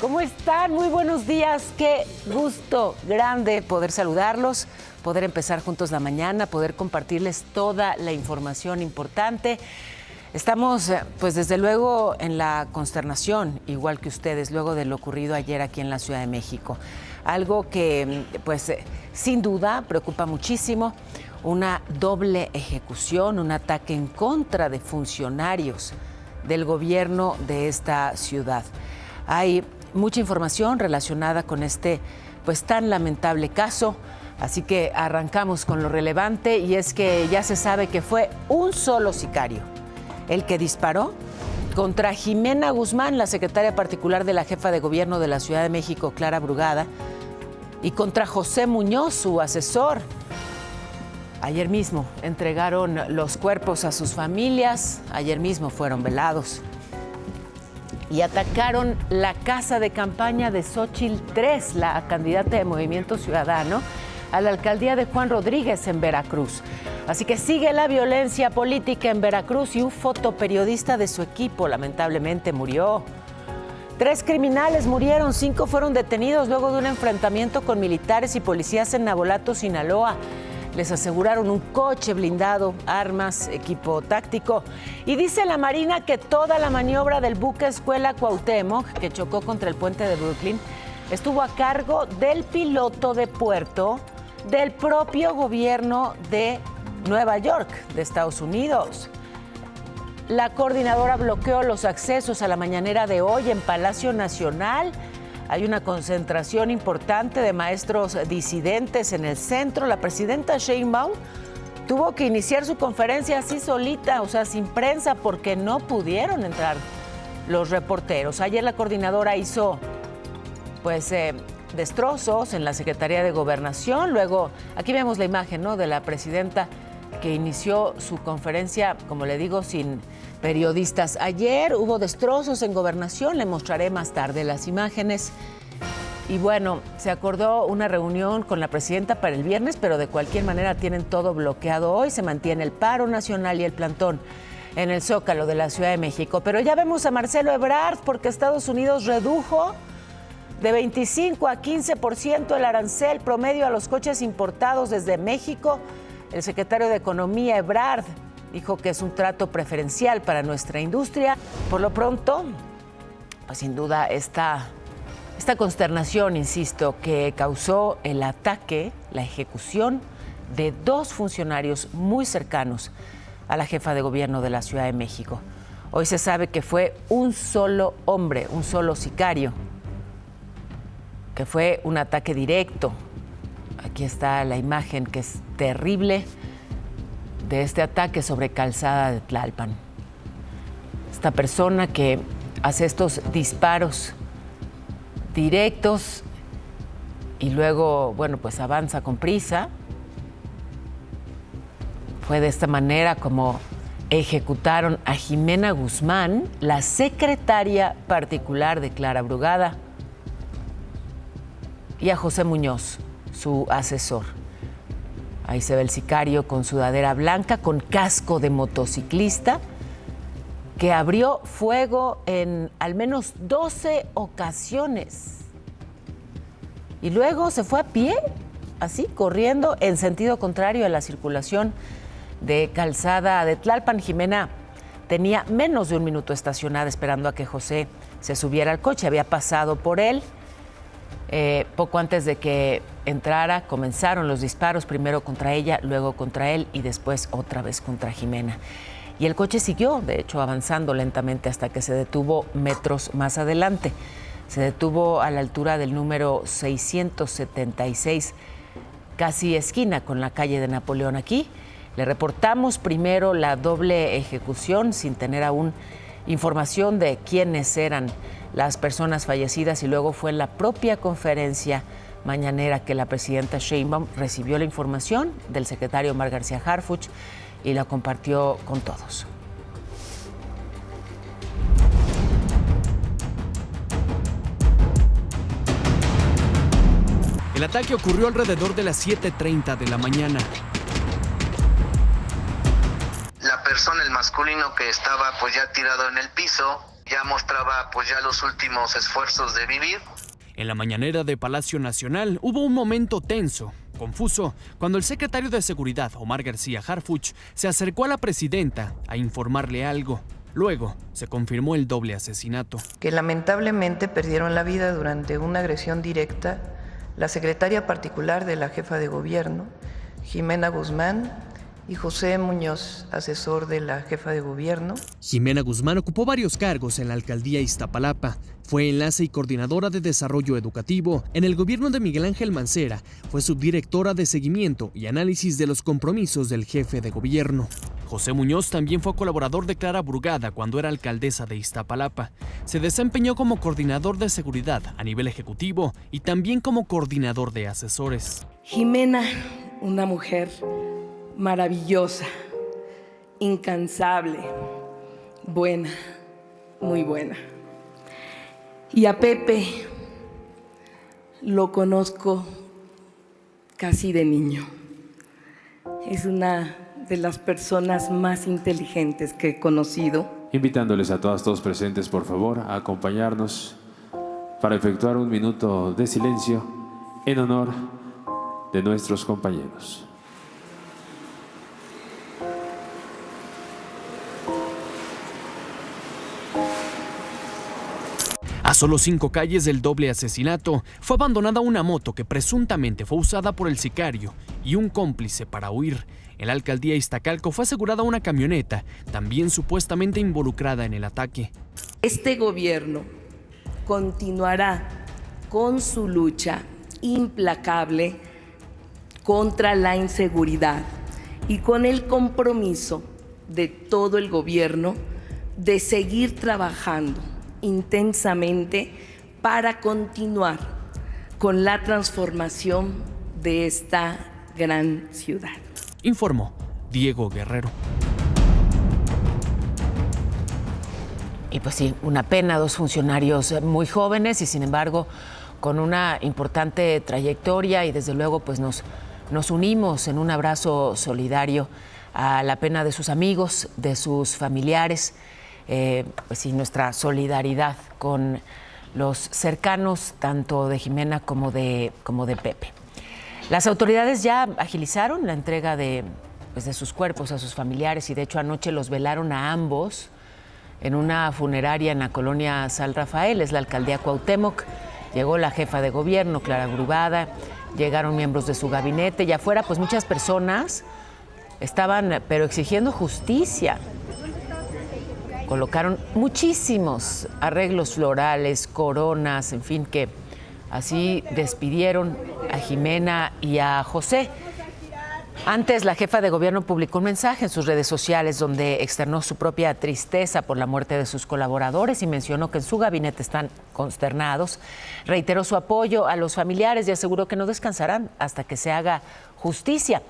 ¿Cómo están? Muy buenos días. Qué gusto grande poder saludarlos, poder empezar juntos la mañana, poder compartirles toda la información importante. Estamos, pues desde luego, en la consternación, igual que ustedes, luego de lo ocurrido ayer aquí en la Ciudad de México. Algo que, pues, sin duda preocupa muchísimo. Una doble ejecución, un ataque en contra de funcionarios del gobierno de esta ciudad. Hay mucha información relacionada con este, pues, tan lamentable caso. Así que arrancamos con lo relevante, y es que ya se sabe que fue un solo sicario el que disparó contra Jimena Guzmán, la secretaria particular de la jefa de gobierno de la Ciudad de México, Clara Brugada, y contra José Muñoz, su asesor. Ayer mismo entregaron los cuerpos a sus familias, ayer mismo fueron velados. Y atacaron la casa de campaña de Xóchitl Trés, la candidata de Movimiento Ciudadano, a la alcaldía de Juan Rodríguez en Veracruz. Así que sigue la violencia política en Veracruz, y un fotoperiodista de su equipo lamentablemente murió. 3 criminales murieron, 5 fueron detenidos luego de un enfrentamiento con militares y policías en Navolato, Sinaloa. Les aseguraron un coche blindado, armas, equipo táctico. Y dice la Marina que toda la maniobra del buque Escuela Cuauhtémoc, que chocó contra el puente de Brooklyn, estuvo a cargo del piloto de puerto del propio gobierno de Nueva York, de Estados Unidos. La coordinadora bloqueó los accesos a la mañanera de hoy en Palacio Nacional. Hay una concentración importante de maestros disidentes en el centro. La presidenta Sheinbaum tuvo que iniciar su conferencia así solita, o sea, sin prensa, porque no pudieron entrar los reporteros. Ayer la coordinadora hizo, pues, destrozos en la Secretaría de Gobernación. Luego, aquí vemos la imagen, ¿no?, de la presidenta que inició su conferencia, como le digo, sin periodistas. Ayer hubo destrozos en Gobernación, le mostraré más tarde las imágenes. Y bueno, se acordó una reunión con la presidenta para el viernes, pero de cualquier manera tienen todo bloqueado hoy. Se mantiene el paro nacional y el plantón en el Zócalo de la Ciudad de México. Pero ya vemos a Marcelo Ebrard, porque Estados Unidos redujo de 25 a 15% el arancel promedio a los coches importados desde México. El secretario de Economía, Ebrard, dijo que es un trato preferencial para nuestra industria. Por lo pronto, pues sin duda esta consternación, insisto, que causó el ataque, la ejecución de 2 funcionarios muy cercanos a la jefa de gobierno de la Ciudad de México. Hoy se sabe que fue un solo hombre, un solo sicario, que fue un ataque directo. Aquí está la imagen, que es terrible, de este ataque sobre Calzada de Tlalpan. Esta persona que hace estos disparos directos y luego, bueno, pues avanza con prisa. Fue de esta manera como ejecutaron a Jimena Guzmán, la secretaria particular de Clara Brugada, y a José Muñoz, su asesor. Ahí se ve el sicario con sudadera blanca, con casco de motociclista, que abrió fuego en al menos 12 ocasiones. Y luego se fue a pie, así, corriendo en sentido contrario a la circulación de Calzada de Tlalpan. Jimena tenía menos de un minuto estacionada esperando a que José se subiera al coche. Había pasado por él. Poco antes de que entrara, comenzaron los disparos, primero contra ella, luego contra él y después otra vez contra Jimena. Y el coche siguió, de hecho, avanzando lentamente hasta que se detuvo metros más adelante. Se detuvo a la altura del número 676, casi esquina con la calle de Napoleón. Aquí le reportamos primero la doble ejecución sin tener aún información de quiénes eran las personas fallecidas, y luego fue en la propia conferencia mañanera que la presidenta Sheinbaum recibió la información del secretario Omar García Harfuch y la compartió con todos. El ataque ocurrió alrededor de las 7:30 de la mañana. La persona, el masculino que estaba pues ya tirado en el piso, Ya mostraba pues ya los últimos esfuerzos de vivir. En la mañanera de Palacio Nacional hubo un momento tenso, confuso, cuando el secretario de Seguridad, Omar García Harfuch, se acercó a la presidenta a informarle algo. Luego se confirmó el doble asesinato. Que lamentablemente perdieron la vida durante una agresión directa la secretaria particular de la jefa de gobierno, Jimena Guzmán, y José Muñoz, asesor de la jefa de gobierno. Jimena Guzmán ocupó varios cargos en la alcaldía Iztapalapa. Fue enlace y coordinadora de desarrollo educativo en el gobierno de Miguel Ángel Mancera. Fue subdirectora de seguimiento y análisis de los compromisos del jefe de gobierno. José Muñoz también fue colaborador de Clara Brugada cuando era alcaldesa de Iztapalapa. Se desempeñó como coordinador de seguridad a nivel ejecutivo y también como coordinador de asesores. Jimena, una mujer maravillosa, incansable, buena, muy buena. Y a Pepe lo conozco casi de niño. Es una de las personas más inteligentes que he conocido. Invitándoles a todos presentes, por favor, a acompañarnos para efectuar un minuto de silencio en honor de nuestros compañeros. A solo 5 calles del doble asesinato, fue abandonada una moto que presuntamente fue usada por el sicario y un cómplice para huir. En la alcaldía Iztacalco fue asegurada una camioneta, también supuestamente involucrada en el ataque. Este gobierno continuará con su lucha implacable contra la inseguridad y con el compromiso de todo el gobierno de seguir trabajando intensamente para continuar con la transformación de esta gran ciudad. Informó Diego Guerrero. Y pues sí, una pena, 2 funcionarios muy jóvenes y sin embargo con una importante trayectoria y desde luego pues nos unimos en un abrazo solidario a la pena de sus amigos, de sus familiares. Pues sí, nuestra solidaridad con los cercanos tanto de Jimena como de Pepe. Las autoridades ya agilizaron la entrega de sus cuerpos a sus familiares y de hecho anoche los velaron a ambos en una funeraria en la colonia San Rafael, es la alcaldía Cuauhtémoc. Llegó la jefa de gobierno, Clara Brugada, llegaron miembros de su gabinete y afuera pues muchas personas estaban pero exigiendo justicia. Colocaron muchísimos arreglos florales, coronas, en fin, que así despidieron a Jimena y a José. Antes, la jefa de gobierno publicó un mensaje en sus redes sociales donde externó su propia tristeza por la muerte de sus colaboradores y mencionó que en su gabinete están consternados. Reiteró su apoyo a los familiares y aseguró que no descansarán hasta que se haga justicia.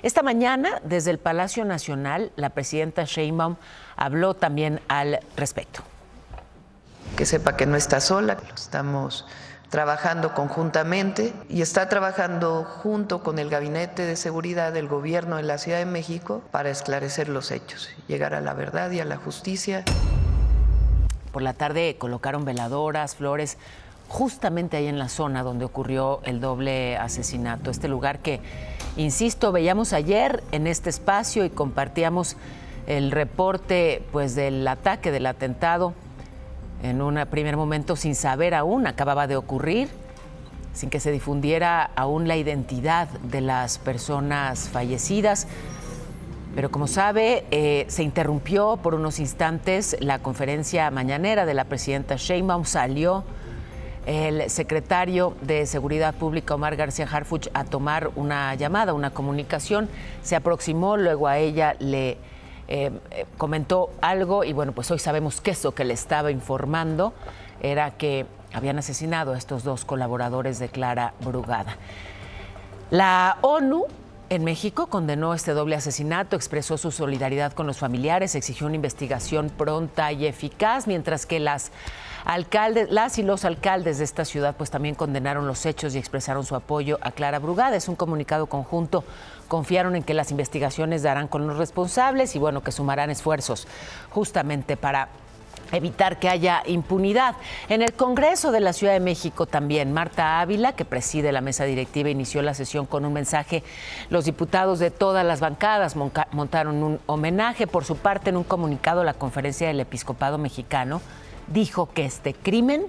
Esta mañana, desde el Palacio Nacional, la presidenta Sheinbaum habló también al respecto. Que sepa que no está sola, estamos trabajando conjuntamente y está trabajando junto con el Gabinete de Seguridad del Gobierno en la Ciudad de México para esclarecer los hechos, llegar a la verdad y a la justicia. Por la tarde colocaron veladoras, flores, justamente ahí en la zona donde ocurrió el doble asesinato. Este lugar que, insisto, veíamos ayer en este espacio y compartíamos el reporte pues del ataque, del atentado. En un primer momento sin saber aún, acababa de ocurrir, sin que se difundiera aún la identidad de las personas fallecidas. Pero como sabe, se interrumpió por unos instantes la conferencia mañanera de la presidenta Sheinbaum. Salió el secretario de Seguridad Pública, Omar García Harfuch, a tomar una llamada, una comunicación. Se aproximó, luego a ella le comentó algo y bueno, pues hoy sabemos que eso que le estaba informando era que habían asesinado a estos 2 colaboradores de Clara Brugada. La ONU en México condenó este doble asesinato, expresó su solidaridad con los familiares, exigió una investigación pronta y eficaz, mientras que las y los alcaldes de esta ciudad pues también condenaron los hechos y expresaron su apoyo a Clara Brugada. Es un comunicado conjunto. Confiaron en que las investigaciones darán con los responsables y bueno, que sumarán esfuerzos justamente para evitar que haya impunidad. En el Congreso de la Ciudad de México también, Marta Ávila, que preside la mesa directiva, inició la sesión con un mensaje. Los diputados de todas las bancadas montaron un homenaje. Por su parte, en un comunicado, la Conferencia del Episcopado Mexicano dijo que este crimen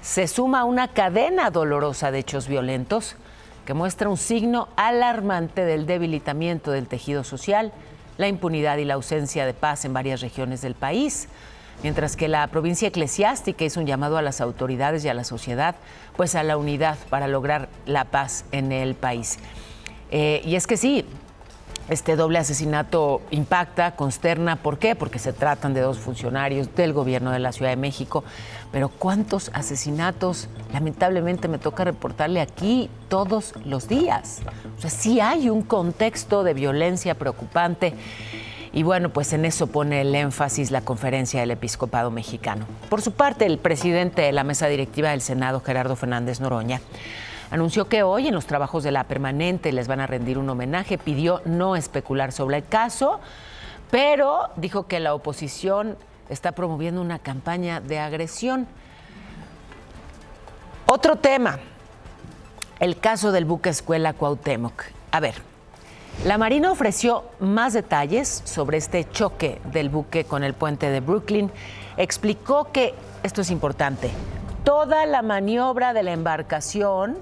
se suma a una cadena dolorosa de hechos violentos que muestra un signo alarmante del debilitamiento del tejido social, la impunidad y la ausencia de paz en varias regiones del país. Mientras que la provincia eclesiástica hizo un llamado a las autoridades y a la sociedad, pues a la unidad para lograr la paz en el país. Y es que sí, este doble asesinato impacta, consterna. ¿Por qué? Porque se tratan de dos funcionarios del gobierno de la Ciudad de México. Pero ¿cuántos asesinatos? Lamentablemente me toca reportarle aquí todos los días. O sea, sí hay un contexto de violencia preocupante. Y bueno, pues en eso pone el énfasis la Conferencia del Episcopado Mexicano. Por su parte, el presidente de la mesa directiva del Senado, Gerardo Fernández Noroña, anunció que hoy en los trabajos de la permanente les van a rendir un homenaje. Pidió no especular sobre el caso, pero dijo que la oposición está promoviendo una campaña de agresión. Otro tema, el caso del buque escuela Cuauhtémoc. A ver, la Marina ofreció más detalles sobre este choque del buque con el puente de Brooklyn. Explicó que, esto es importante, toda la maniobra de la embarcación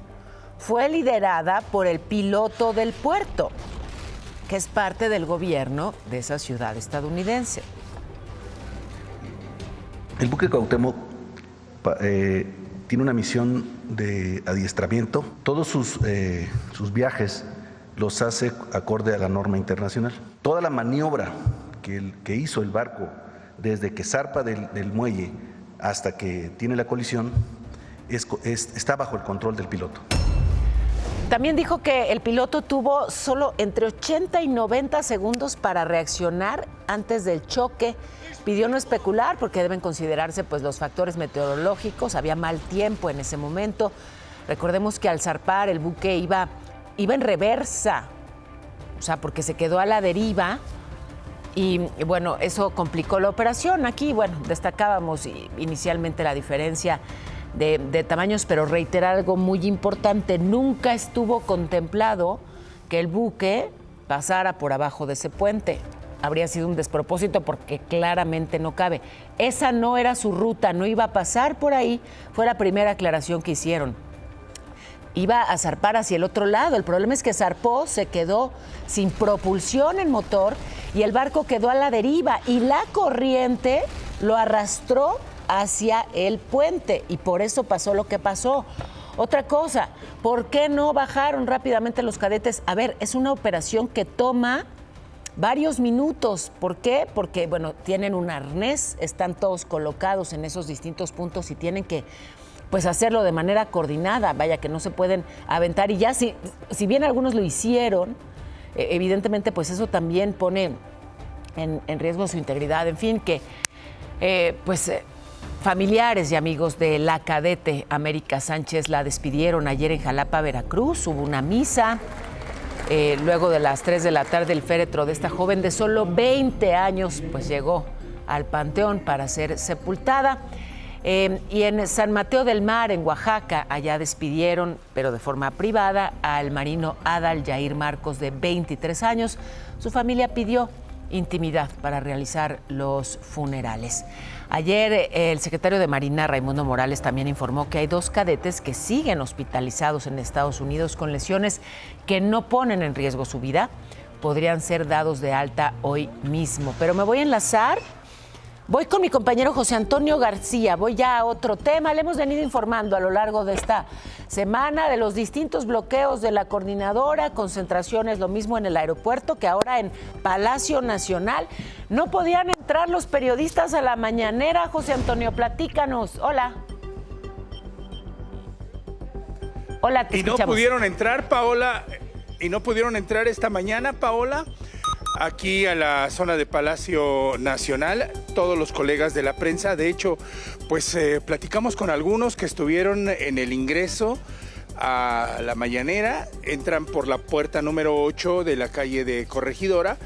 fue liderada por el piloto del puerto, que es parte del gobierno de esa ciudad estadounidense. El buque Cuauhtémoc tiene una misión de adiestramiento. Todos sus viajes los hace acorde a la norma internacional. Toda la maniobra que hizo el barco desde que zarpa del muelle hasta que tiene la colisión está bajo el control del piloto. También dijo que el piloto tuvo solo entre 80 y 90 segundos para reaccionar antes del choque. Pidió no especular porque deben considerarse pues los factores meteorológicos. Había mal tiempo en ese momento. Recordemos que al zarpar el buque iba en reversa, o sea, porque se quedó a la deriva y bueno, eso complicó la operación. Aquí, bueno, destacábamos inicialmente la diferencia de tamaños, pero reiterar algo muy importante, nunca estuvo contemplado que el buque pasara por abajo de ese puente. Habría sido un despropósito porque claramente no cabe. Esa no era su ruta, no iba a pasar por ahí, fue la primera aclaración que hicieron. Iba a zarpar hacia el otro lado. El problema es que zarpó, se quedó sin propulsión en motor y el barco quedó a la deriva y la corriente lo arrastró hacia el puente y por eso pasó lo que pasó. Otra cosa, ¿por qué no bajaron rápidamente los cadetes? A ver, es una operación que toma varios minutos. ¿Por qué? Porque, bueno, tienen un arnés, están todos colocados en esos distintos puntos y tienen que pues hacerlo de manera coordinada, vaya que no se pueden aventar y ya si bien algunos lo hicieron, evidentemente pues eso también pone en riesgo su integridad. En fin, que familiares y amigos de la cadete América Sánchez la despidieron ayer en Jalapa, Veracruz. Hubo una misa. Luego de las 3 de la tarde el féretro de esta joven de solo 20 años pues llegó al panteón para ser sepultada. Y en San Mateo del Mar, en Oaxaca, allá despidieron, pero de forma privada, al marino Adal Yair Marcos, de 23 años. Su familia pidió intimidad para realizar los funerales. Ayer, el secretario de Marina, Raimundo Morales, también informó que hay 2 cadetes que siguen hospitalizados en Estados Unidos con lesiones que no ponen en riesgo su vida. Podrían ser dados de alta hoy mismo. Pero me voy a enlazar. Voy con mi compañero José Antonio García, voy ya a otro tema. Le hemos venido informando a lo largo de esta semana de los distintos bloqueos de la coordinadora, concentraciones, lo mismo en el aeropuerto que ahora en Palacio Nacional. No podían entrar los periodistas a la mañanera. José Antonio, platícanos. Hola. Hola, te escuchamos. Y no pudieron entrar, Paola, esta mañana, Paola, aquí a la zona de Palacio Nacional, todos los colegas de la prensa. De hecho, pues platicamos con algunos que estuvieron en el ingreso a la mañanera, entran por la puerta número 8 de la calle de Corregidora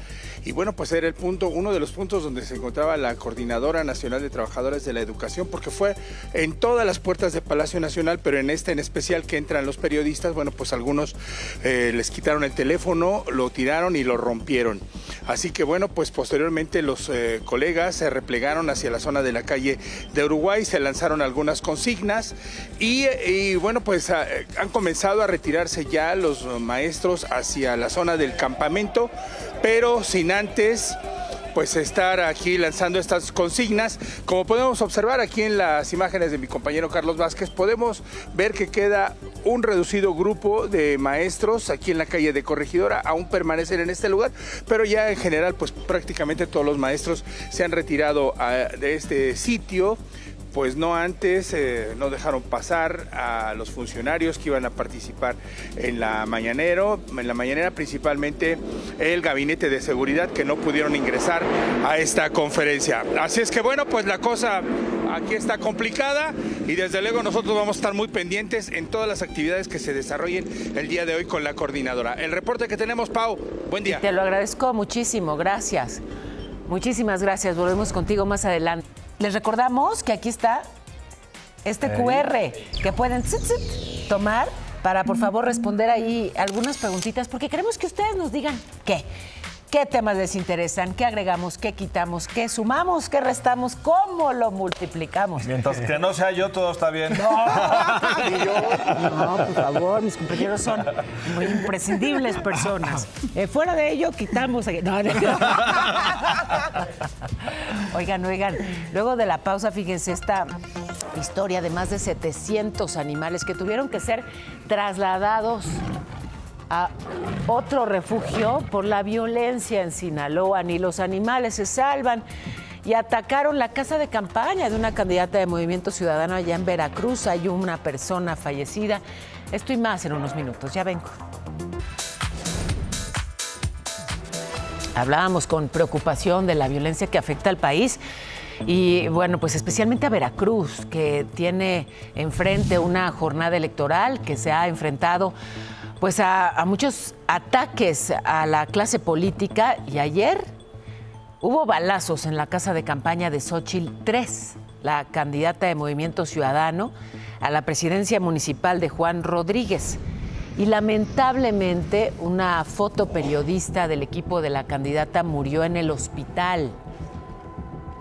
y bueno, pues era uno de los puntos donde se encontraba la Coordinadora Nacional de Trabajadores de la Educación, porque fue en todas las puertas de Palacio Nacional, pero en este en especial que entran los periodistas, bueno, pues algunos les quitaron el teléfono, lo tiraron y lo rompieron. Así que bueno, pues posteriormente los colegas se replegaron hacia la zona de la calle de Uruguay, se lanzaron algunas consignas y bueno, pues han comenzado a retirarse ya los maestros hacia la zona del campamento, pero sin antes pues estar aquí lanzando estas consignas. Como podemos observar aquí en las imágenes de mi compañero Carlos Vázquez, podemos ver que queda un reducido grupo de maestros aquí en la calle de Corregidora, aún permanecen en este lugar, pero ya en general pues prácticamente todos los maestros se han retirado de este sitio. Pues no antes, no dejaron pasar a los funcionarios que iban a participar en la mañanera, principalmente el gabinete de seguridad, que no pudieron ingresar a esta conferencia. Así es que bueno, pues la cosa aquí está complicada y desde luego nosotros vamos a estar muy pendientes en todas las actividades que se desarrollen el día de hoy con la coordinadora. El reporte que tenemos, Pau, buen día. Te lo agradezco muchísimo, gracias. Muchísimas gracias, volvemos contigo más adelante. Les recordamos que aquí está este QR que pueden tomar para, por favor, responder ahí algunas preguntitas, porque queremos que ustedes nos digan qué temas les interesan, qué agregamos, qué quitamos, qué sumamos, qué restamos, cómo lo multiplicamos. Mientras que no sea yo, todo está bien. No, por favor, mis compañeros son muy imprescindibles personas. Fuera de ello, quitamos... No. Oigan, luego de la pausa, fíjense esta historia de más de 700 animales que tuvieron que ser trasladados a otro refugio por la violencia en Sinaloa. Ni los animales se salvan y atacaron la casa de campaña de una candidata de Movimiento Ciudadano allá en Veracruz. Hay una persona fallecida. Esto y más en unos minutos. Ya vengo. Hablábamos con preocupación de la violencia que afecta al país y, bueno, pues especialmente a Veracruz, que tiene enfrente una jornada electoral que se ha enfrentado pues a muchos ataques a la clase política, y ayer hubo balazos en la casa de campaña de Xóchitl 3, la candidata de Movimiento Ciudadano a la presidencia municipal de Juan Rodríguez. Y lamentablemente una fotoperiodista del equipo de la candidata murió en el hospital.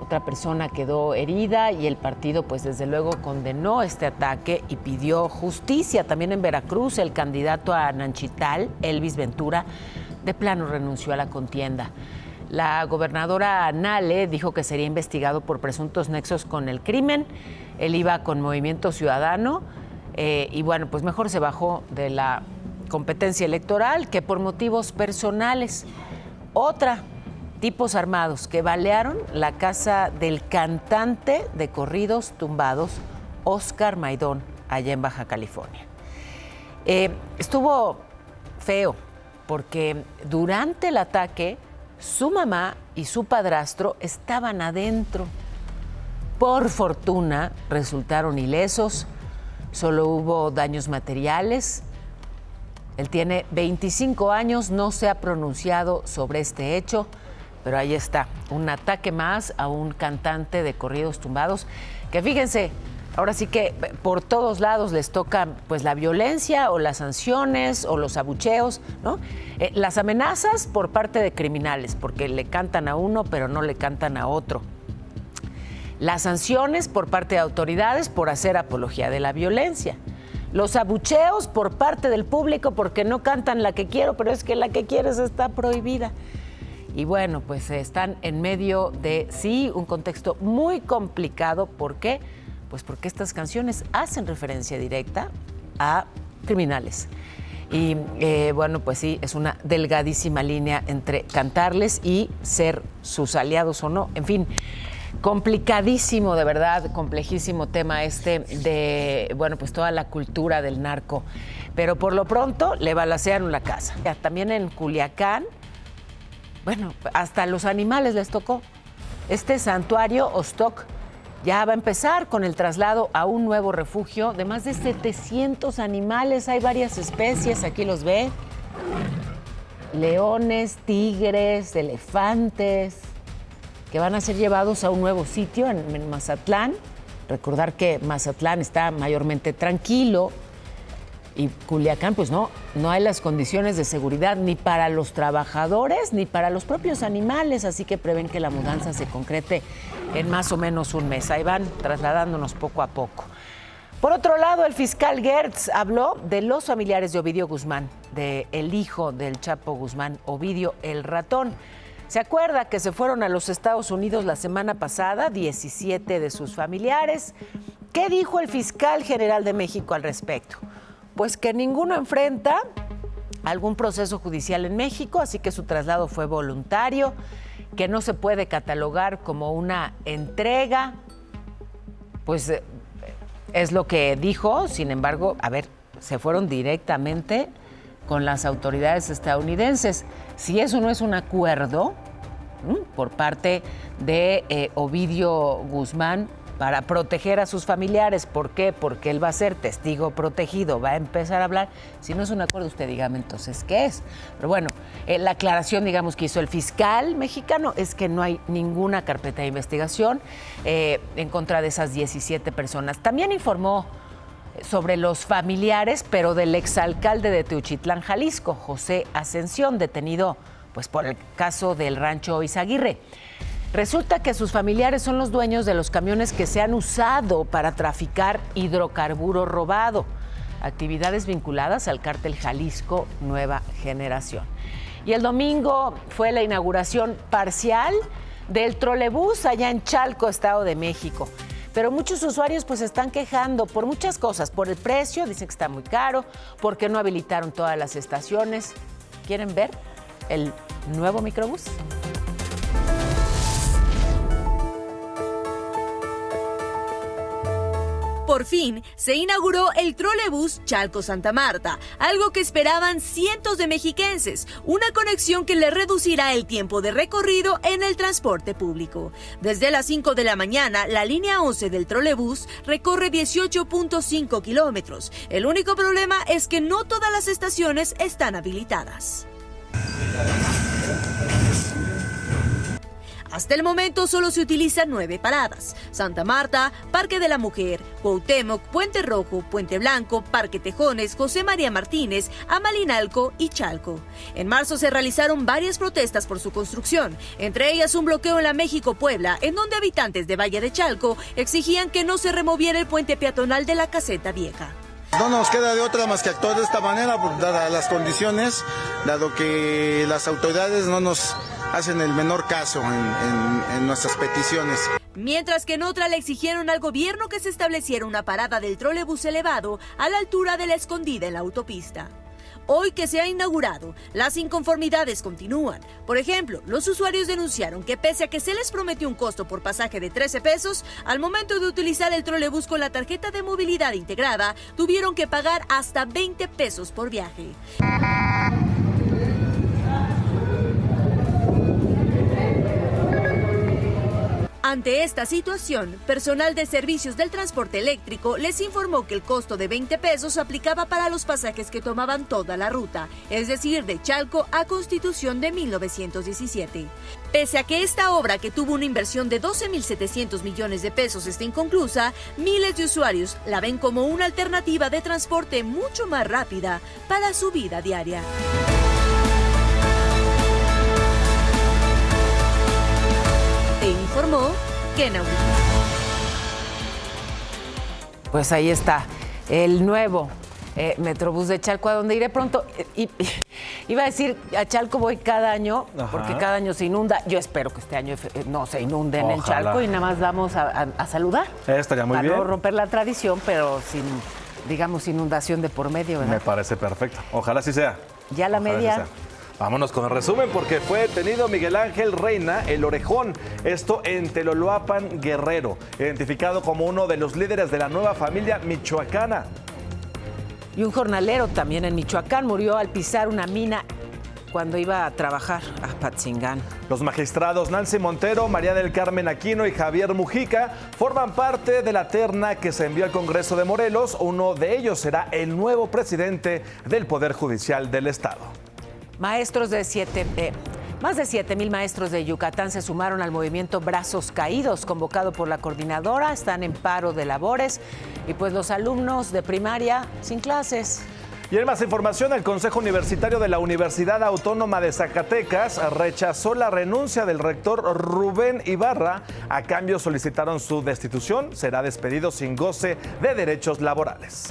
Otra persona quedó herida y el partido pues desde luego condenó este ataque y pidió justicia. También en Veracruz el candidato a Nanchital, Elvis Ventura, de plano renunció a la contienda. La gobernadora Nale dijo que sería investigado por presuntos nexos con el crimen. Él iba con Movimiento Ciudadano y bueno, pues mejor se bajó de la competencia electoral que por motivos personales. Otra, tipos armados que balearon la casa del cantante de corridos tumbados, Oscar Maidón, allá en Baja California. Estuvo feo porque durante el ataque su mamá y su padrastro estaban adentro. Por fortuna resultaron ilesos, solo hubo daños materiales. Él tiene 25 años, no se ha pronunciado sobre este hecho, pero ahí está, un ataque más a un cantante de corridos tumbados, que fíjense, ahora sí que por todos lados les toca pues la violencia o las sanciones o los abucheos, ¿no? Las amenazas por parte de criminales, porque le cantan a uno pero no le cantan a otro. Las sanciones por parte de autoridades por hacer apología de la violencia. Los abucheos por parte del público porque no cantan la que quiero, pero es que la que quieres está prohibida. Y bueno, pues están en medio de, sí, un contexto muy complicado. ¿Por qué? Pues porque estas canciones hacen referencia directa a criminales. Y bueno, pues sí, es una delgadísima línea entre cantarles y ser sus aliados o no. En fin, complicadísimo, de verdad, complejísimo tema de, bueno, pues toda la cultura del narco. Pero por lo pronto le balacearon la casa. También en Culiacán, bueno, hasta los animales les tocó. Este santuario Ostok ya va a empezar con el traslado a un nuevo refugio de más de 700 animales. Hay varias especies, aquí los ve. leones, tigres, elefantes, que van a ser llevados a un nuevo sitio en Mazatlán. Recordar que Mazatlán está mayormente tranquilo y Culiacán, pues no hay las condiciones de seguridad ni para los trabajadores ni para los propios animales, así que prevén que la mudanza se concrete en más o menos un mes. Ahí van trasladándonos poco a poco. Por otro lado, el fiscal Gertz habló de los familiares de Ovidio Guzmán, del hijo del Chapo Guzmán, Ovidio el Ratón. ¿Se acuerda que se fueron a los Estados Unidos la semana pasada 17 de sus familiares? ¿Qué dijo el fiscal general de México al respecto? Pues que ninguno enfrenta algún proceso judicial en México, así que su traslado fue voluntario, que no se puede catalogar como una entrega, pues es lo que dijo. Sin embargo, se fueron directamente con las autoridades estadounidenses. Si eso no es un acuerdo por parte de Ovidio Guzmán para proteger a sus familiares. ¿Por qué? Porque él va a ser testigo protegido, va a empezar a hablar. Si no es un acuerdo, usted dígame entonces qué es. Pero bueno, la aclaración, digamos, que hizo el fiscal mexicano es que no hay ninguna carpeta de investigación en contra de esas 17 personas. También informó sobre los familiares, pero del exalcalde de Teochitlán, Jalisco, José Ascensión, detenido pues por el caso del rancho Izaguirre. Resulta que sus familiares son los dueños de los camiones que se han usado para traficar hidrocarburo robado, actividades vinculadas al cártel Jalisco Nueva Generación. Y el domingo fue la inauguración parcial del trolebús allá en Chalco, Estado de México. Pero muchos usuarios pues están quejando por muchas cosas, por el precio, dicen que está muy caro, porque no habilitaron todas las estaciones. ¿Quieren ver el nuevo microbús? Por fin se inauguró el trolebús Chalco-Santa Marta, algo que esperaban cientos de mexiquenses, una conexión que le reducirá el tiempo de recorrido en el transporte público. Desde las 5 de la mañana, la línea 11 del trolebús recorre 18.5 kilómetros. El único problema es que no todas las estaciones están habilitadas. Hasta el momento solo se utilizan 9 paradas: Santa Marta, Parque de la Mujer, Cuauhtémoc, Puente Rojo, Puente Blanco, Parque Tejones, José María Martínez, Amalinalco y Chalco. En marzo se realizaron varias protestas por su construcción, entre ellas un bloqueo en la México-Puebla, en donde habitantes de Valle de Chalco exigían que no se removiera el puente peatonal de la Caseta Vieja. No nos queda de otra más que actuar de esta manera, dadas las condiciones, dado que las autoridades no nos hacen el menor caso en nuestras peticiones. Mientras que en otra le exigieron al gobierno que se estableciera una parada del trolebús elevado a la altura de La Escondida en la autopista. Hoy que se ha inaugurado, las inconformidades continúan. Por ejemplo, los usuarios denunciaron que pese a que se les prometió un costo por pasaje de 13 pesos, al momento de utilizar el trolebús con la tarjeta de movilidad integrada, tuvieron que pagar hasta 20 pesos por viaje. Ante esta situación, personal de servicios del transporte eléctrico les informó que el costo de 20 pesos aplicaba para los pasajes que tomaban toda la ruta, es decir, de Chalco a Constitución de 1917. Pese a que esta obra, que tuvo una inversión de 12.700 millones de pesos, está inconclusa, miles de usuarios la ven como una alternativa de transporte mucho más rápida para su vida diaria. Informó Kena. Pues ahí está, el nuevo Metrobús de Chalco, a donde iré pronto. Iba a decir, a Chalco voy cada año, porque cada año se inunda. Yo espero que este año no se inunden en Chalco y nada más vamos a saludar. Estaría muy bien. Para no romper la tradición, pero sin, digamos, inundación de por medio, ¿verdad? Me parece perfecto. Ojalá así sea. Ya la media. Vámonos con el resumen, porque fue detenido Miguel Ángel Reina, el Orejón, esto en Teloloapan, Guerrero, identificado como uno de los líderes de la nueva familia michoacana. Y un jornalero también en Michoacán murió al pisar una mina cuando iba a trabajar a Patzingán. Los magistrados Nancy Montero, María del Carmen Aquino y Javier Mujica forman parte de la terna que se envió al Congreso de Morelos. Uno de ellos será el nuevo presidente del Poder Judicial del Estado. Más de 7,000 maestros de Yucatán se sumaron al movimiento Brazos Caídos, convocado por la coordinadora. Están en paro de labores y pues los alumnos de primaria sin clases. Y en más información, el Consejo Universitario de la Universidad Autónoma de Zacatecas rechazó la renuncia del rector Rubén Ibarra. A cambio solicitaron su destitución. Será despedido sin goce de derechos laborales.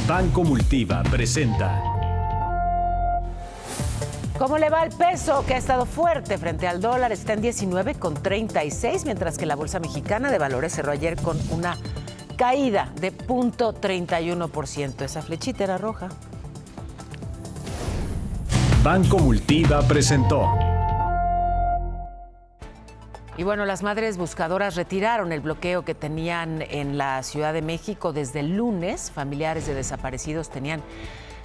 Banco Multiva presenta. ¿Cómo le va el peso, que ha estado fuerte frente al dólar? Está en 19,36, mientras que la Bolsa Mexicana de Valores cerró ayer con una caída de 0.31%. Esa flechita era roja. Banco Multiva presentó. Y bueno, las madres buscadoras retiraron el bloqueo que tenían en la Ciudad de México desde el lunes. Familiares de desaparecidos tenían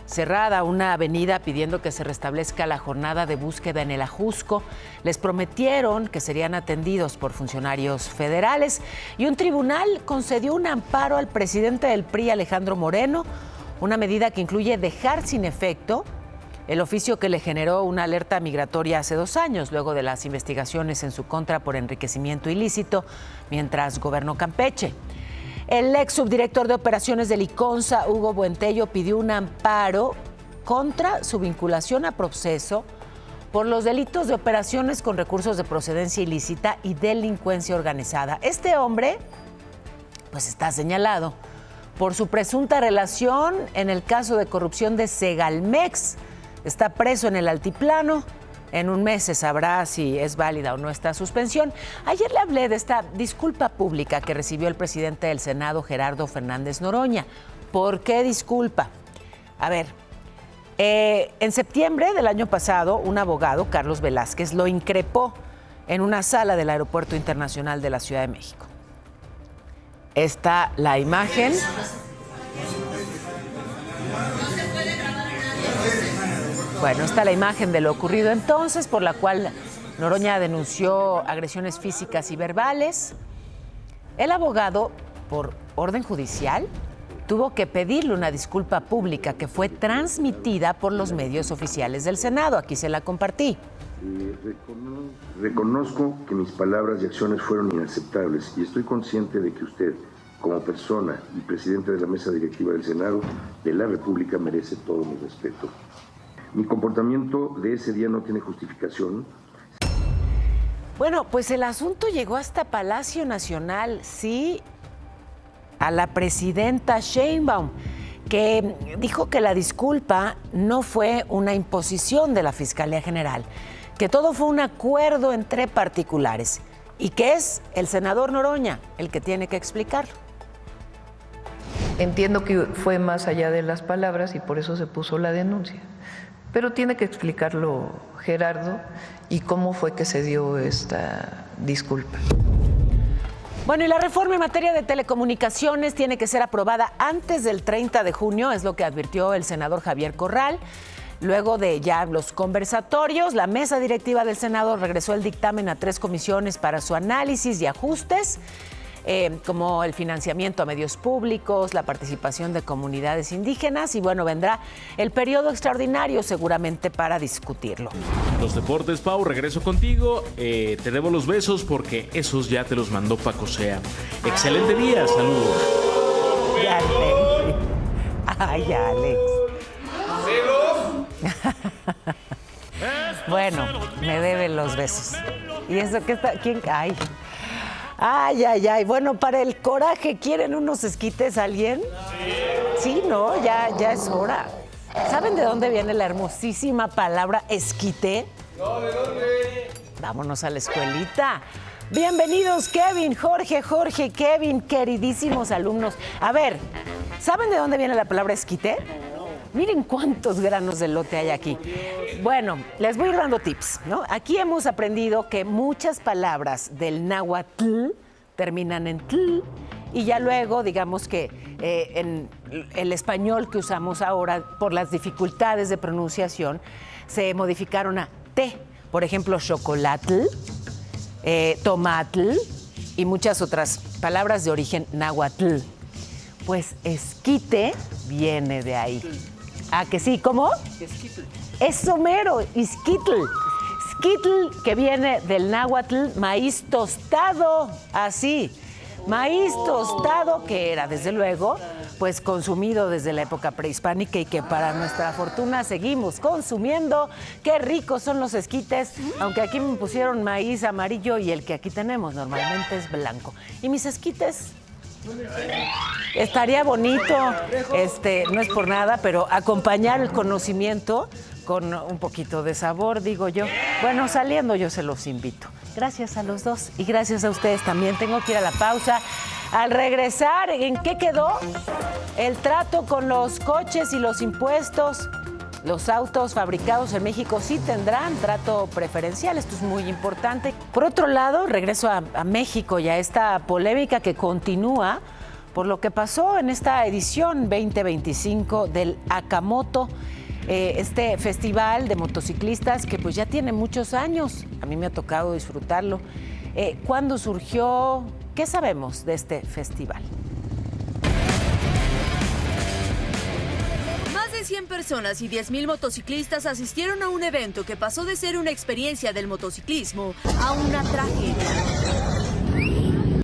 cerrada una avenida pidiendo que se restablezca la jornada de búsqueda en el Ajusco. Les prometieron que serían atendidos por funcionarios federales y un tribunal concedió un amparo al presidente del PRI, Alejandro Moreno, una medida que incluye dejar sin efecto el oficio que le generó una alerta migratoria hace 2 años, luego de las investigaciones en su contra por enriquecimiento ilícito mientras gobernó Campeche. El ex subdirector de operaciones de Liconza, Hugo Buentello, pidió un amparo contra su vinculación a proceso por los delitos de operaciones con recursos de procedencia ilícita y delincuencia organizada. Este hombre, pues está señalado por su presunta relación en el caso de corrupción de Segalmex. Está preso en el Altiplano. En un mes se sabrá si es válida o no esta suspensión. Ayer le hablé de esta disculpa pública que recibió el presidente del Senado, Gerardo Fernández Noroña. ¿Por qué disculpa? A ver, en septiembre del año pasado, un abogado, Carlos Velázquez, lo increpó en una sala del Aeropuerto Internacional de la Ciudad de México. Está la imagen. Bueno, está la imagen de lo ocurrido entonces, por la cual Noroña denunció agresiones físicas y verbales. El abogado, por orden judicial, tuvo que pedirle una disculpa pública que fue transmitida por los medios oficiales del Senado. Aquí se la compartí. Reconozco que mis palabras y acciones fueron inaceptables y estoy consciente de que usted, como persona y presidente de la mesa directiva del Senado de la República, merece todo mi respeto. Mi comportamiento de ese día no tiene justificación. Bueno, pues el asunto llegó hasta Palacio Nacional, sí, a la presidenta Sheinbaum, que dijo que la disculpa no fue una imposición de la Fiscalía General, que todo fue un acuerdo entre particulares y que es el senador Noroña el que tiene que explicarlo. Entiendo que fue más allá de las palabras y por eso se puso la denuncia. Pero tiene que explicarlo Gerardo y cómo fue que se dio esta disculpa. Bueno, y la reforma en materia de telecomunicaciones tiene que ser aprobada antes del 30 de junio, es lo que advirtió el senador Javier Corral. Luego de ya los conversatorios, la mesa directiva del Senado regresó el dictamen a 3 comisiones para su análisis y ajustes, como el financiamiento a medios públicos, la participación de comunidades indígenas y bueno, vendrá el periodo extraordinario seguramente para discutirlo. Los deportes, Pau, regreso contigo. Te debo los besos porque esos ya te los mandó Paco Sea. Excelente día, saludos. Ya, ay, Alex. Bueno, me deben los besos. ¿Y eso qué está? ¿Quién? Ay. Ay, ay, ay. Bueno, para el coraje, ¿quieren unos esquites alguien? Sí, no, ya es hora. ¿Saben de dónde viene la hermosísima palabra esquite? No, ¿de dónde? Vámonos a la escuelita. Bienvenidos, Kevin, Jorge, Kevin, queridísimos alumnos. A ver, ¿saben de dónde viene la palabra esquite? Miren cuántos granos de elote hay aquí. Bueno, les voy a ir dando tips, ¿no? Aquí hemos aprendido que muchas palabras del náhuatl terminan en tl y ya luego, digamos que en el español que usamos ahora, por las dificultades de pronunciación, se modificaron a t. Por ejemplo, chocolatl, tomatl y muchas otras palabras de origen náhuatl. Pues esquite viene de ahí. ¿Ah, que sí? ¿Cómo? Esquite. Eso mero, Izquitl. Izquitl, que viene del náhuatl, maíz tostado, así. Maíz tostado, que era, desde luego, pues consumido desde la época prehispánica y que para nuestra fortuna seguimos consumiendo. Qué ricos son los esquites, aunque aquí me pusieron maíz amarillo y el que aquí tenemos normalmente es blanco. ¿Y mis esquites? Estaría bonito, no es por nada, pero acompañar el conocimiento con un poquito de sabor, digo yo. Bueno, saliendo yo se los invito. Gracias a los dos y gracias a ustedes también. Tengo que ir a la pausa. Al regresar, ¿en qué quedó el trato con los coches y los impuestos? Los autos fabricados en México sí tendrán trato preferencial, esto es muy importante. Por otro lado, regreso a México y a esta polémica que continúa por lo que pasó en esta edición 2025 del Akamoto, este festival de motociclistas que pues ya tiene muchos años. A mí me ha tocado disfrutarlo. ¿Cuándo surgió? ¿Qué sabemos de este festival? Más de 100 personas y 10,000 motociclistas asistieron a un evento que pasó de ser una experiencia del motociclismo a una tragedia.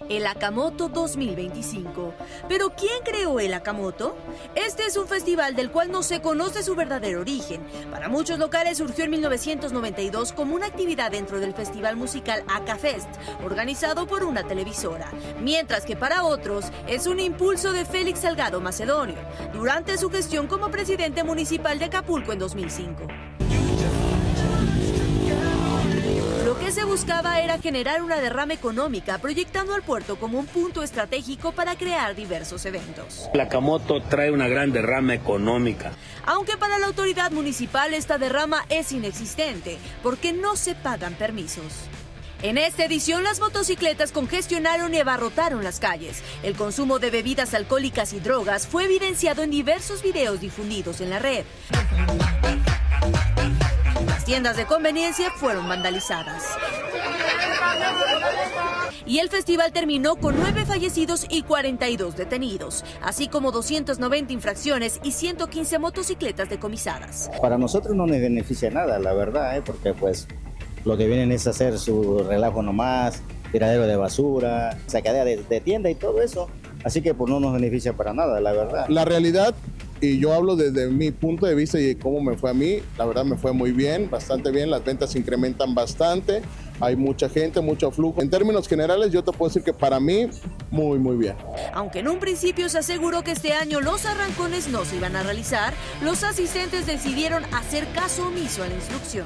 El Akamoto 2025. ¿Pero quién creó el Akamoto? Este es un festival del cual no se conoce su verdadero origen. Para muchos locales surgió en 1992 como una actividad dentro del festival musical Akafest, organizado por una televisora. Mientras que para otros es un impulso de Félix Salgado Macedonio, durante su gestión como presidente municipal de Acapulco en 2005. Lo que se buscaba era generar una derrama económica, proyectando al puerto como un punto estratégico para crear diversos eventos. El Akamoto trae una gran derrama económica. Aunque para la autoridad municipal esta derrama es inexistente, porque no se pagan permisos. En esta edición, las motocicletas congestionaron y abarrotaron las calles. El consumo de bebidas alcohólicas y drogas fue evidenciado en diversos videos difundidos en la red. Las tiendas de conveniencia fueron vandalizadas. Y el festival terminó con 9 fallecidos y 42 detenidos, así como 290 infracciones y 115 motocicletas decomisadas. Para nosotros no nos beneficia nada, la verdad, porque pues lo que vienen es hacer su relajo nomás, tiradero de basura, sacadera de tienda y todo eso. Así que pues no nos beneficia para nada, la verdad. La realidad, y yo hablo desde mi punto de vista y cómo me fue a mí, la verdad me fue muy bien, bastante bien, las ventas se incrementan bastante, hay mucha gente, mucho flujo. En términos generales yo te puedo decir que para mí, muy bien. Aunque en un principio se aseguró que este año los arrancones no se iban a realizar, los asistentes decidieron hacer caso omiso a la instrucción.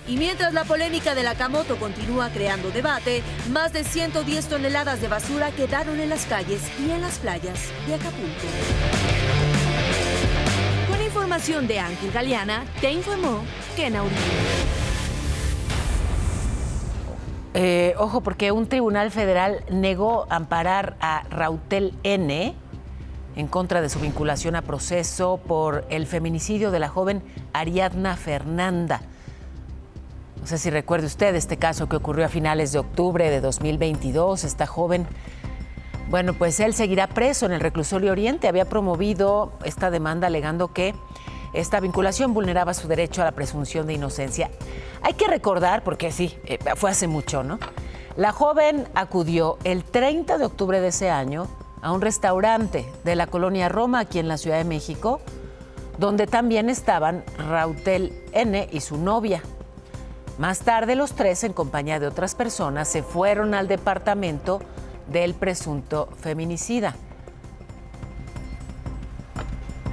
Y mientras la polémica del Akamoto continúa creando debate, más de 110 toneladas de basura quedaron en las calles y en las playas de Acapulco. Con información de Ángel Galeana, te informó Kena Uribe. Ojo, porque un tribunal federal negó amparar a Rautel N. en contra de su vinculación a proceso por el feminicidio de la joven Ariadna Fernanda. No sé si recuerde usted este caso que ocurrió a finales de octubre de 2022. Esta joven, bueno, pues él seguirá preso en el reclusorio Oriente. Había promovido esta demanda alegando que esta vinculación vulneraba su derecho a la presunción de inocencia. Hay que recordar, porque sí, fue hace mucho, ¿no? La joven acudió el 30 de octubre de ese año a un restaurante de la colonia Roma, aquí en la Ciudad de México, donde también estaban Rautel N. y su novia. Más tarde, los tres, en compañía de otras personas, se fueron al departamento del presunto feminicida.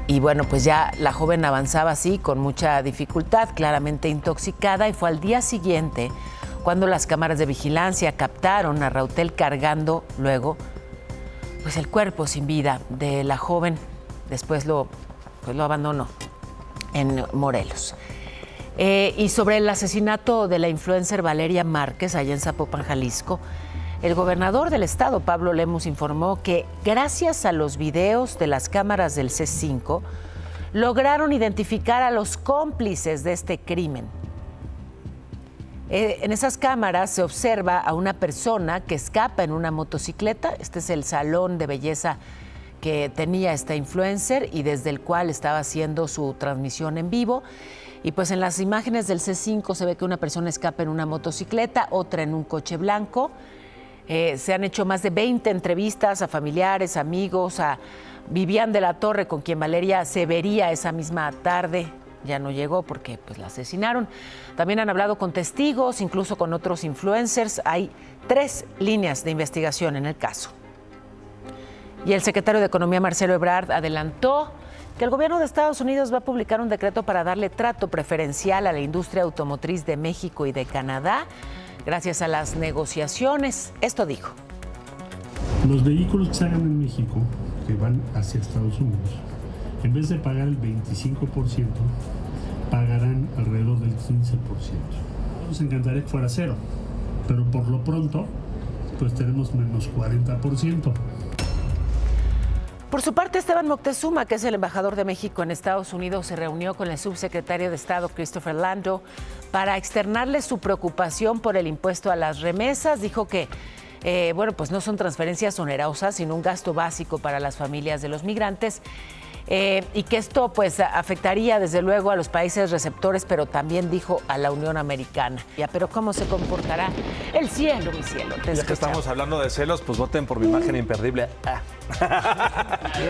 Y bueno, pues ya la joven avanzaba así, con mucha dificultad, claramente intoxicada, y fue al día siguiente cuando las cámaras de vigilancia captaron a Rautel cargando luego pues el cuerpo sin vida de la joven. Después lo abandonó en Morelos. Y sobre el asesinato de la influencer Valeria Márquez, allá en Zapopan, Jalisco, el gobernador del estado, Pablo Lemus, informó que gracias a los videos de las cámaras del C5, lograron identificar a los cómplices de este crimen. En esas cámaras se observa a una persona que escapa en una motocicleta. Este es el salón de belleza que tenía esta influencer y desde el cual estaba haciendo su transmisión en vivo. Y pues en las imágenes del C5 se ve que una persona escapa en una motocicleta, otra en un coche blanco. Se han hecho más de 20 entrevistas a familiares, amigos, a Vivian de la Torre, con quien Valeria se vería esa misma tarde. Ya no llegó porque pues la asesinaron. También han hablado con testigos, incluso con otros influencers. Hay 3 líneas de investigación en el caso. Y el secretario de Economía, Marcelo Ebrard, adelantó que el gobierno de Estados Unidos va a publicar un decreto para darle trato preferencial a la industria automotriz de México y de Canadá, gracias a las negociaciones. Esto dijo. Los vehículos que se hagan en México, que van hacia Estados Unidos, en vez de pagar el 25%, pagarán alrededor del 15%. Nos encantaría que fuera cero, pero por lo pronto, pues tenemos menos 40%. Por su parte, Esteban Moctezuma, que es el embajador de México en Estados Unidos, se reunió con el subsecretario de Estado, Christopher Landau, para externarle su preocupación por el impuesto a las remesas. Dijo que, pues no son transferencias onerosas, sino un gasto básico para las familias de los migrantes. Y que esto pues afectaría desde luego a los países receptores, pero también dijo a la Unión Americana. Pero ¿cómo se comportará el cielo, mi cielo? Ya que estamos hablando de celos, pues voten por mi imagen imperdible.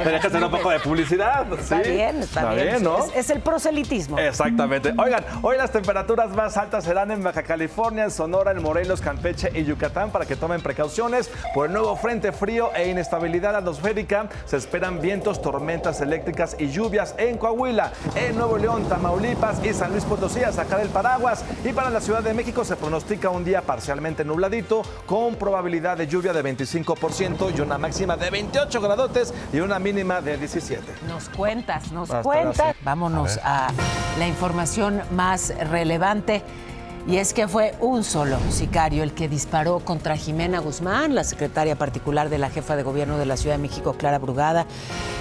Tenía que hacer un poco de publicidad. Está bien, está bien, ¿no? Es el proselitismo. Exactamente. Oigan, hoy las temperaturas más altas serán en Baja California, en Sonora, en Morelos, Campeche y Yucatán, para que tomen precauciones por el nuevo frente frío e inestabilidad atmosférica. Se esperan vientos, tormentas eléctricas y lluvias en Coahuila, en Nuevo León, Tamaulipas y San Luis Potosí, a sacar el paraguas. Y para la Ciudad de México se pronostica un día parcialmente nubladito, con probabilidad de lluvia de 25% y una máxima de 28 gradotes y una mínima de 17. Nos cuentas. Vámonos a la información más relevante. Y es que fue un solo sicario el que disparó contra Jimena Guzmán, la secretaria particular de la jefa de gobierno de la Ciudad de México, Clara Brugada,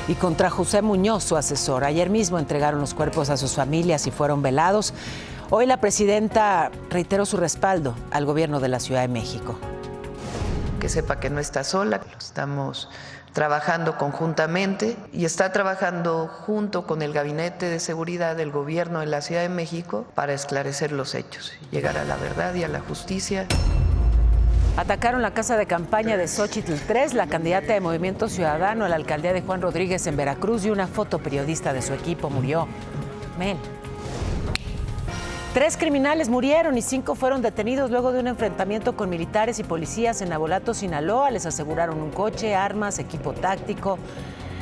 y contra José Muñoz, su asesor. Ayer mismo entregaron los cuerpos a sus familias y fueron velados. Hoy la presidenta reiteró su respaldo al gobierno de la Ciudad de México. Que sepa que no está sola, estamos trabajando conjuntamente y está trabajando junto con el Gabinete de Seguridad del Gobierno de la Ciudad de México para esclarecer los hechos, llegar a la verdad y a la justicia. Atacaron la casa de campaña de Xóchitl 3, la candidata de Movimiento Ciudadano a la alcaldía de Juan Rodríguez en Veracruz, y una fotoperiodista de su equipo murió. 3 criminales murieron y 5 fueron detenidos luego de un enfrentamiento con militares y policías en Navolato, Sinaloa. Les aseguraron un coche, armas, equipo táctico.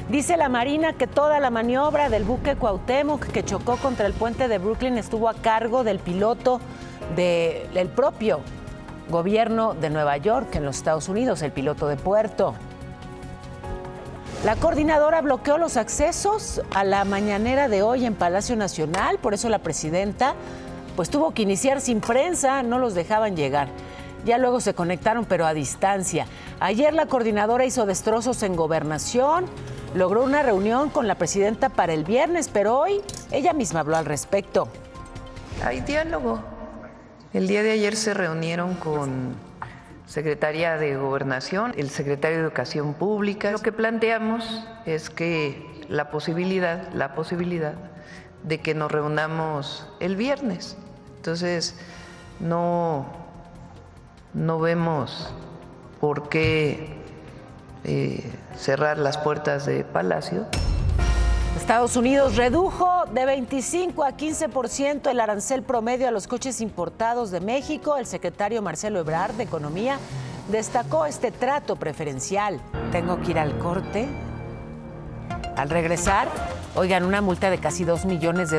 Dice la Marina que toda la maniobra del buque Cuauhtémoc, que chocó contra el puente de Brooklyn, estuvo a cargo del piloto del propio gobierno de Nueva York en los Estados Unidos, el piloto de puerto. La coordinadora bloqueó los accesos a la mañanera de hoy en Palacio Nacional, por eso la presidenta pues tuvo que iniciar sin prensa, no los dejaban llegar. Ya luego se conectaron, pero a distancia. Ayer la coordinadora hizo destrozos en Gobernación, logró una reunión con la presidenta para el viernes, pero hoy ella misma habló al respecto. Hay diálogo. El día de ayer se reunieron con Secretaría de Gobernación, el secretario de Educación Pública. Lo que planteamos es que la posibilidad de que nos reunamos el viernes. Entonces, no vemos por qué cerrar las puertas de Palacio. Estados Unidos redujo de 25 a 15% el arancel promedio a los coches importados de México. El secretario Marcelo Ebrard de Economía destacó este trato preferencial. Tengo que ir al corte. Al regresar, oigan, una multa de casi $2 millones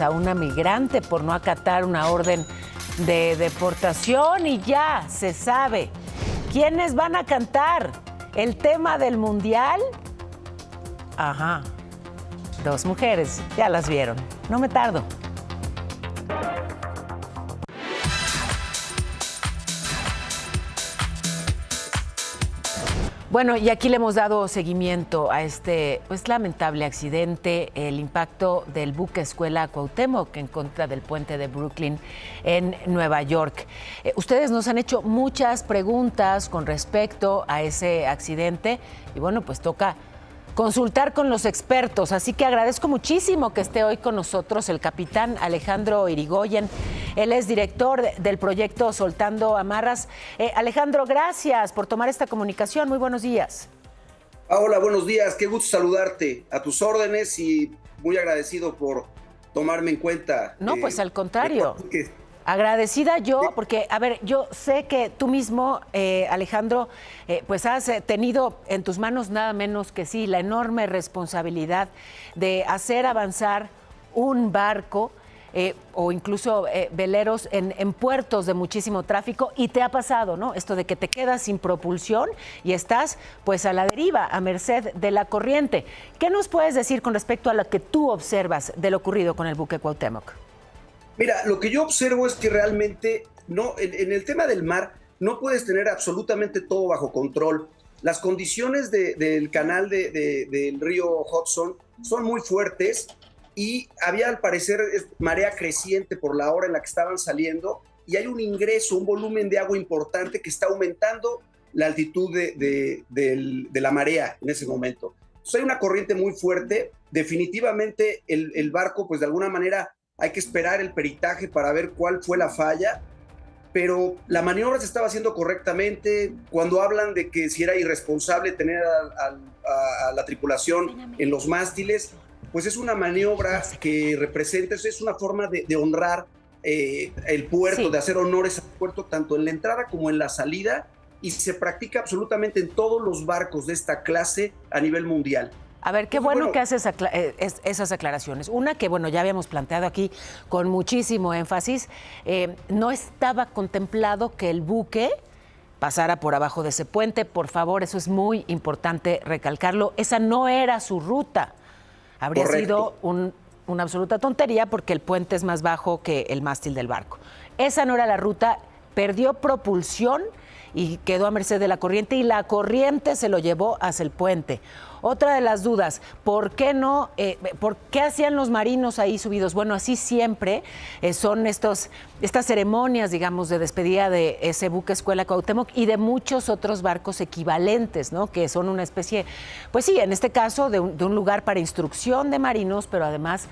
a una migrante por no acatar una orden de deportación, y ya se sabe quiénes van a cantar el tema del Mundial. 2 mujeres, ya las vieron. No me tardo. Bueno, y aquí le hemos dado seguimiento a este lamentable accidente, el impacto del buque escuela Cuauhtémoc en contra del puente de Brooklyn en Nueva York. Ustedes nos han hecho muchas preguntas con respecto a ese accidente y bueno, pues toca consultar con los expertos. Así que agradezco muchísimo que esté hoy con nosotros el capitán Alejandro Irigoyen. Él es director del proyecto Soltando Amarras. Alejandro, gracias por tomar esta comunicación. Muy buenos días. Hola, buenos días. Qué gusto saludarte. A tus órdenes y muy agradecido por tomarme en cuenta. No, pues al contrario. Agradecida yo, porque, a ver, yo sé que tú mismo, Alejandro, pues has tenido en tus manos nada menos que sí la enorme responsabilidad de hacer avanzar un barco o incluso veleros en puertos de muchísimo tráfico, y te ha pasado, ¿no? Esto de que te quedas sin propulsión y estás pues a la deriva, a merced de la corriente. ¿Qué nos puedes decir con respecto a lo que tú observas de lo ocurrido con el buque Cuauhtémoc? Mira, lo que yo observo es que realmente no, en el tema del mar no puedes tener absolutamente todo bajo control. Las condiciones del canal del río Hudson son muy fuertes y había al parecer marea creciente por la hora en la que estaban saliendo, y hay un ingreso, un volumen de agua importante que está aumentando la altitud de la marea en ese momento. Entonces hay una corriente muy fuerte. Definitivamente el barco, pues de alguna manera hay que esperar el peritaje para ver cuál fue la falla, pero la maniobra se estaba haciendo correctamente. Cuando hablan de que si era irresponsable tener a la tripulación en los mástiles, pues es una maniobra que representa, es una forma de honrar el puerto, sí, de hacer honores al puerto, tanto en la entrada como en la salida, y se practica absolutamente en todos los barcos de esta clase a nivel mundial. A ver, qué bueno que haces esas aclaraciones. Una que, bueno, ya habíamos planteado aquí con muchísimo énfasis, no estaba contemplado que el buque pasara por abajo de ese puente. Por favor, eso es muy importante recalcarlo. Esa no era su ruta. Habría sido una absoluta tontería porque el puente es más bajo que el mástil del barco. Esa no era la ruta, perdió propulsión y quedó a merced de la corriente, y la corriente se lo llevó hacia el puente. Otra de las dudas, ¿por qué no? ¿Por qué hacían los marinos ahí subidos? Bueno, así siempre son estas ceremonias, digamos, de despedida de ese buque Escuela Cuauhtémoc y de muchos otros barcos equivalentes, ¿no? Que son una especie, pues sí, en este caso de un lugar para instrucción de marinos, pero además,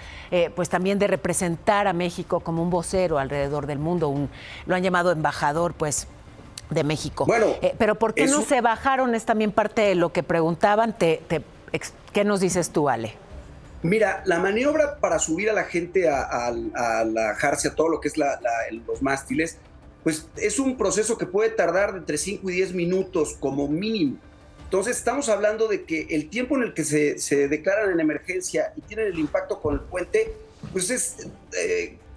pues también de representar a México como un vocero alrededor del mundo. Lo han llamado embajador, pues, de México. Bueno, pero ¿por qué no se bajaron? Es también parte de lo que preguntaban. ¿Qué nos dices tú, Ale? Mira, la maniobra para subir a la gente a la jarcia, todo lo que es los mástiles, pues es un proceso que puede tardar de entre 5 y 10 minutos como mínimo. Entonces estamos hablando de que el tiempo en el que se declaran en emergencia y tienen el impacto con el puente, pues es...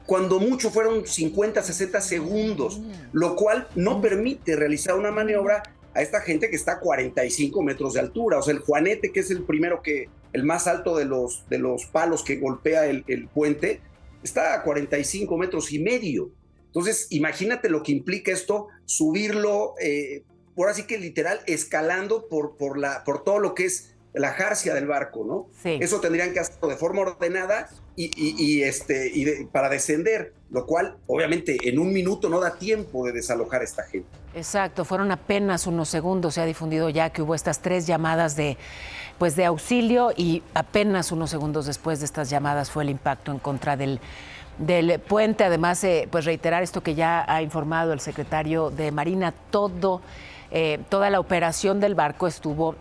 cuando mucho fueron 50, 60 segundos, lo cual no permite realizar una maniobra a esta gente que está a 45 metros de altura. O sea, el Juanete, que es el más alto de los palos que golpea el puente, está a 45 metros y medio. Entonces, imagínate lo que implica esto, subirlo, por así que literal, escalando por todo lo que es la jarcia del barco, ¿no? Sí. Eso tendrían que hacerlo de forma ordenada para descender, lo cual obviamente en un minuto no da tiempo de desalojar a esta gente. Exacto, fueron apenas unos segundos. Se ha difundido ya que hubo estas 3 llamadas de auxilio, y apenas unos segundos después de estas llamadas fue el impacto en contra del puente. Además, pues reiterar esto que ya ha informado el secretario de Marina, toda la operación del barco estuvo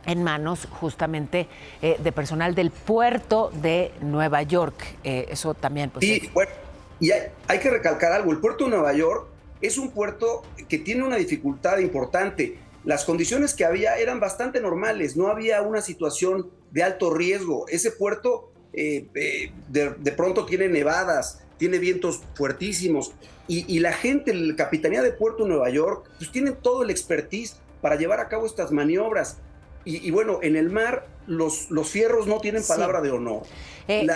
en manos justamente de personal del puerto de Nueva York. Eso también, pues... Sí, bueno, y hay que recalcar algo. El puerto de Nueva York es un puerto que tiene una dificultad importante. Las condiciones que había eran bastante normales, no había una situación de alto riesgo. Ese puerto de pronto tiene nevadas, tiene vientos fuertísimos, y la gente, la Capitanía de Puerto de Nueva York, pues tienen todo el expertise para llevar a cabo estas maniobras. Y bueno, en el mar los fierros no tienen palabra de honor.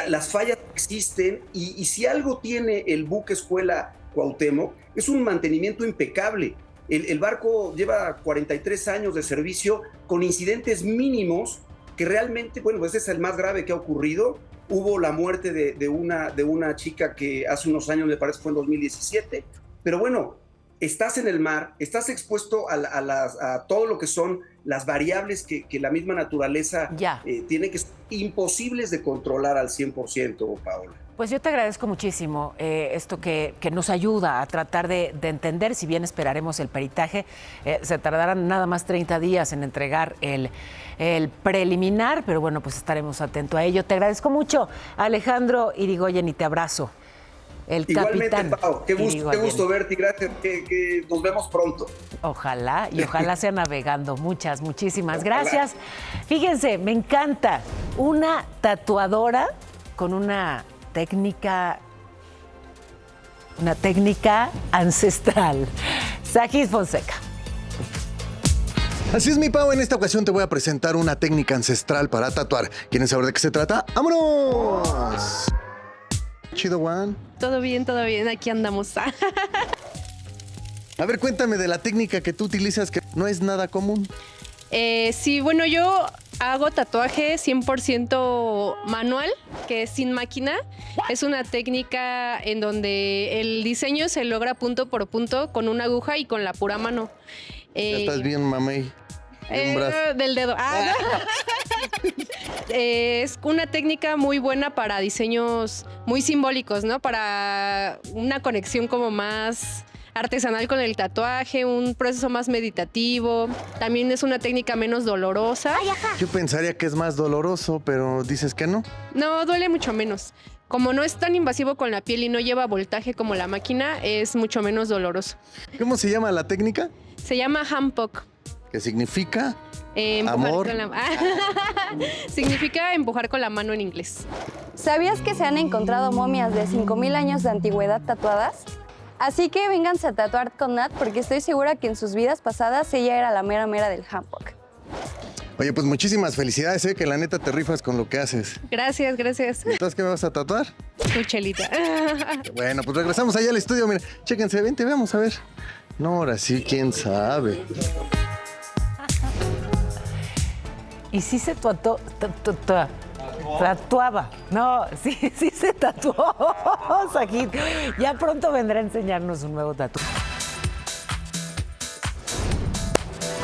Las fallas existen, y si algo tiene el buque Escuela Cuauhtémoc es un mantenimiento impecable. El barco lleva 43 años de servicio con incidentes mínimos que realmente, bueno, ese es el más grave que ha ocurrido. Hubo la muerte de una chica que hace unos años, me parece fue en 2017, pero bueno, estás en el mar, estás expuesto a todo lo que son las variables que la misma naturaleza tiene, que ser imposibles de controlar al 100%, Paola. Pues yo te agradezco muchísimo esto que nos ayuda a tratar de entender, si bien esperaremos el peritaje, se tardarán nada más 30 días en entregar el preliminar, pero bueno, pues estaremos atentos a ello. Te agradezco mucho, Alejandro Irigoyen, y te abrazo. Igualmente, capitán Pau, qué gusto verte y gracias, que nos vemos pronto. Ojalá, y ojalá sea navegando. Muchísimas gracias. Fíjense, me encanta una tatuadora con una técnica ancestral. Sajid Fonseca. Así es, mi Pau, en esta ocasión te voy a presentar una técnica ancestral para tatuar. ¿Quieren saber de qué se trata? ¡Vámonos! Chido, Juan. Todo bien, aquí andamos. A ver, cuéntame de la técnica que tú utilizas, que no es nada común. Sí, bueno, yo hago tatuaje 100% manual, que es sin máquina. Es una técnica en donde el diseño se logra punto por punto con una aguja y con la pura mano. Ya estás bien, mamey. Del dedo. Es una técnica muy buena para diseños muy simbólicos, ¿no? Para una conexión como más artesanal con el tatuaje, un proceso más meditativo. También es una técnica menos dolorosa. Yo pensaría que es más doloroso, pero dices que no. No, duele mucho menos. Como no es tan invasivo con la piel y no lleva voltaje como la máquina, es mucho menos doloroso. ¿Cómo se llama la técnica? Se llama handpoke. ¿Qué significa? Amor. Significa empujar con la mano en inglés. ¿Sabías que se han encontrado momias de 5,000 años de antigüedad tatuadas? Así que vénganse a tatuar con Nat, porque estoy segura que en sus vidas pasadas ella era la mera del handpoke. Oye, pues muchísimas felicidades, que la neta te rifas con lo que haces. Gracias. ¿Entonces qué me vas a tatuar? Tu chelita. Bueno, pues regresamos allá al estudio. Mira, chéquense, vente, vamos a ver. No, ahora sí, quién sabe. Y sí se tatuaba. No, sí se tatuó, Sajid. Ya pronto vendrá a enseñarnos un nuevo tatu.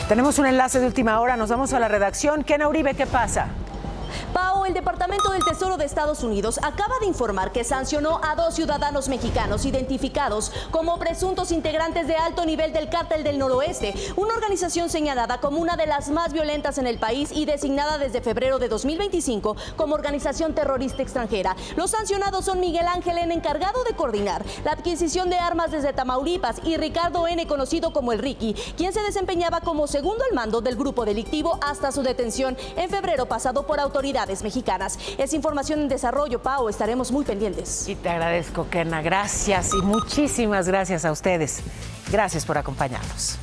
Tenemos un enlace de última hora, nos vamos a la redacción. Kena Uribe, ¿qué pasa? Pau, el Departamento del Tesoro de Estados Unidos acaba de informar que sancionó a 2 ciudadanos mexicanos identificados como presuntos integrantes de alto nivel del Cártel del Noroeste, una organización señalada como una de las más violentas en el país y designada desde febrero de 2025 como organización terrorista extranjera. Los sancionados son Miguel Ángel N., encargado de coordinar la adquisición de armas desde Tamaulipas, y Ricardo N., conocido como el Ricky, quien se desempeñaba como segundo al mando del grupo delictivo hasta su detención en febrero pasado por autoridades mexicanas. Es información en desarrollo, Pau, estaremos muy pendientes. Y te agradezco, Kena, gracias y muchísimas gracias a ustedes. Gracias por acompañarnos.